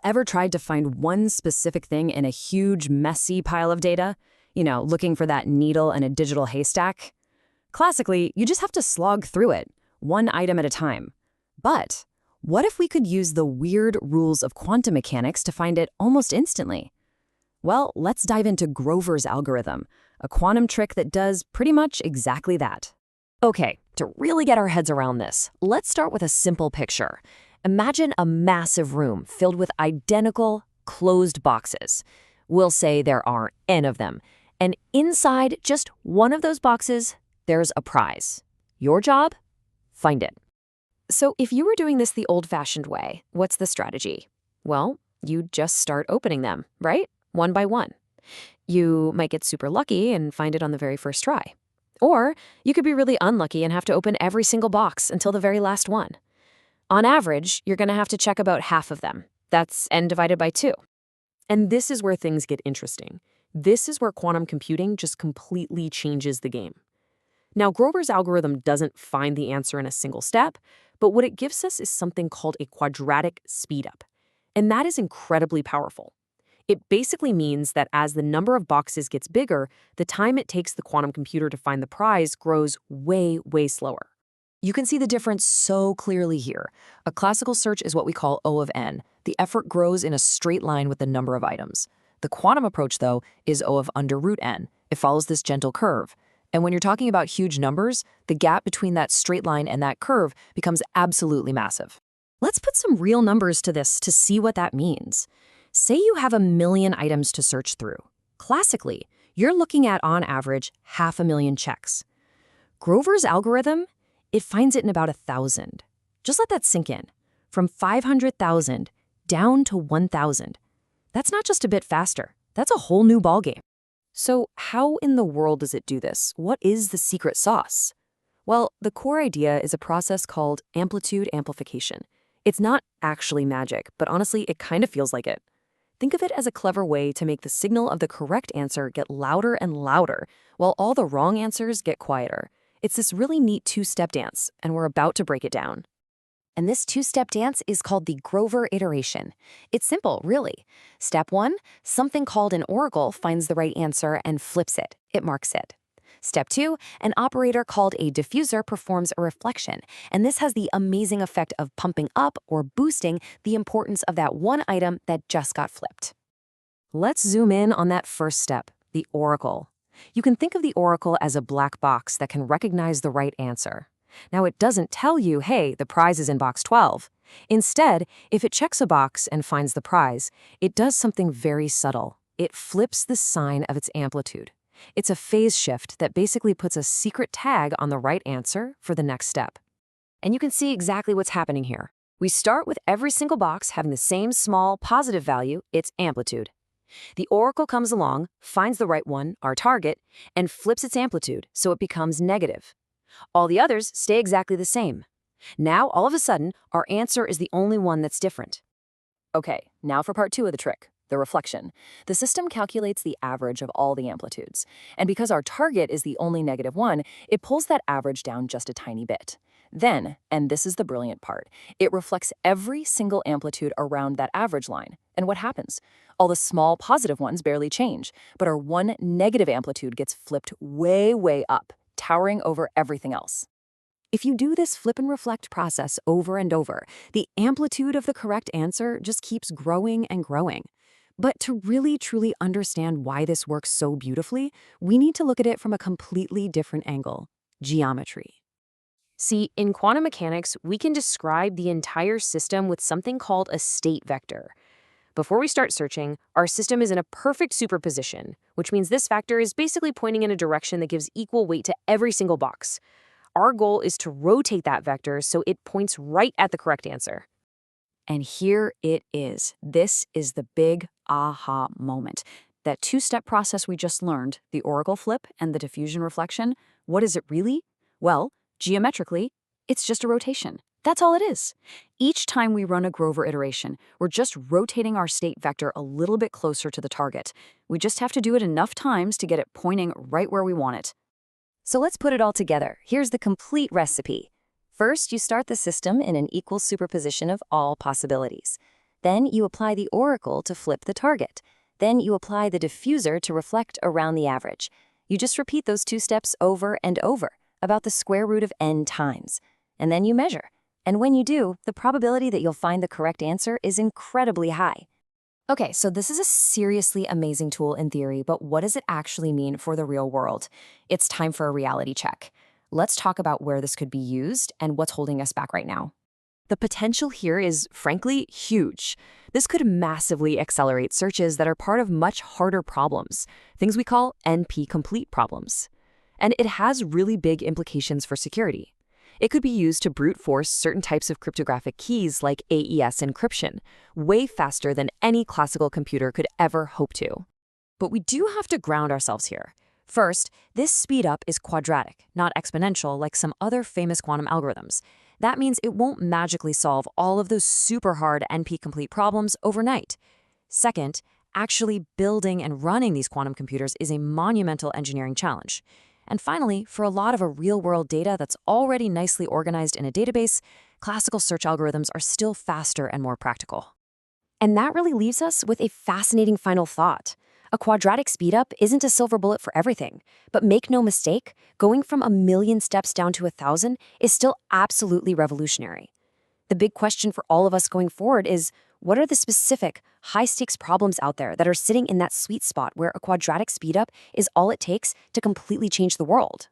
ever tried to find one specific thing in a huge, messy pile of data? Looking for that needle in a digital haystack? Classically, you just have to slog through it, one item at a time. But what if we could use the weird rules of quantum mechanics to find it almost instantly? Well, let's dive into Grover's algorithm, a quantum trick that does pretty much exactly that. Okay, to really get our heads around this, let's start with a simple picture. Imagine a massive room filled with identical, closed boxes. We'll say there are N of them. And inside just one of those boxes, there's a prize. Your job? Find it. So if you were doing this the old-fashioned way, what's the strategy? Well, you just start opening them, right? One by one. You might get super lucky and find it on the very first try. Or you could be really unlucky and have to open every single box until the very last one. On average, you're going to have to check about half of them. That's n divided by 2. And this is where things get interesting. This is where quantum computing just completely changes the game. Now, Grover's algorithm doesn't find the answer in a single step, but what it gives us is something called a quadratic speedup. And that is incredibly powerful. It basically means that as the number of boxes gets bigger, the time it takes the quantum computer to find the prize grows way, way slower. You can see the difference so clearly here. A classical search is what we call O of n. The effort grows in a straight line with the number of items. The quantum approach, though, is O of under root n. It follows this gentle curve. And when you're talking about huge numbers, the gap between that straight line and that curve becomes absolutely massive. Let's put some real numbers to this to see what that means. Say you have 1 million items to search through. Classically, you're looking at, on average, 500,000 checks. Grover's algorithm, it finds it in about 1,000. Just let that sink in. From 500,000 down to 1,000. That's not just a bit faster. That's a whole new ballgame. So how in the world does it do this? What is the secret sauce? Well, the core idea is a process called Amplitude amplification. It's not actually magic, but honestly, it kind of feels like it. Think of it as a clever way to make the signal of the correct answer get louder and louder, while all the wrong answers get quieter. It's this really neat two-step dance, and we're about to break it down. And this two-step dance is called the Grover iteration. It's simple, really. Step 1, something called an oracle finds the right answer and flips it. It marks it. Step 2, an operator called a diffuser performs a reflection, and this has the amazing effect of pumping up or boosting the importance of that one item that just got flipped. Let's zoom in on that first step, the oracle. You can think of the oracle as a black box that can recognize the right answer. Now, it doesn't tell you, hey, the prize is in box 12. Instead, if it checks a box and finds the prize, it does something very subtle. It flips the sign of its amplitude. It's a phase shift that basically puts a secret tag on the right answer for the next step. And you can see exactly what's happening here. We start with every single box having the same small positive value, its amplitude. The oracle comes along, finds the right one, our target, and flips its amplitude so it becomes negative. All the others stay exactly the same. Now, all of a sudden, our answer is the only one that's different. Okay, now for part 2 of the trick. The reflection. The system calculates the average of all the amplitudes. And because our target is the only negative one, it pulls that average down just a tiny bit. Then, and this is the brilliant part, it reflects every single amplitude around that average line. And what happens? All the small positive ones barely change, but our one negative amplitude gets flipped way, way up, towering over everything else. If you do this flip and reflect process over and over, the amplitude of the correct answer just keeps growing and growing. But to really, truly understand why this works so beautifully, we need to look at it from a completely different angle: geometry. See, in quantum mechanics, we can describe the entire system with something called a state vector. Before we start searching, our system is in a perfect superposition, which means this vector is basically pointing in a direction that gives equal weight to every single box. Our goal is to rotate that vector so it points right at the correct answer. And here it is. This is the big aha moment. That two-step process we just learned, the oracle flip and the diffusion reflection, what is it really? Well, geometrically, it's just a rotation. That's all it is. Each time we run a Grover iteration, we're just rotating our state vector a little bit closer to the target. We just have to do it enough times to get it pointing right where we want it. So let's put it all together. Here's the complete recipe. First, you start the system in an equal superposition of all possibilities. Then you apply the oracle to flip the target. Then you apply the diffuser to reflect around the average. You just repeat those 2 steps over and over, about the square root of n times. And then you measure. And when you do, the probability that you'll find the correct answer is incredibly high. Okay, so this is a seriously amazing tool in theory, but what does it actually mean for the real world? It's time for a reality check. Let's talk about where this could be used and what's holding us back right now. The potential here is, frankly, huge. This could massively accelerate searches that are part of much harder problems, things we call NP-complete problems. And it has really big implications for security. It could be used to brute force certain types of cryptographic keys like AES encryption, way faster than any classical computer could ever hope to. But we do have to ground ourselves here. First, this speedup is quadratic, not exponential like some other famous quantum algorithms. That means it won't magically solve all of those super hard NP-complete problems overnight. Second, actually building and running these quantum computers is a monumental engineering challenge. And finally, for a lot of real-world data that's already nicely organized in a database, classical search algorithms are still faster and more practical. And that really leaves us with a fascinating final thought. A quadratic speedup isn't a silver bullet for everything, but make no mistake, going from 1,000,000 steps down to 1,000 is still absolutely revolutionary. The big question for all of us going forward is, what are the specific, high-stakes problems out there that are sitting in that sweet spot where a quadratic speedup is all it takes to completely change the world?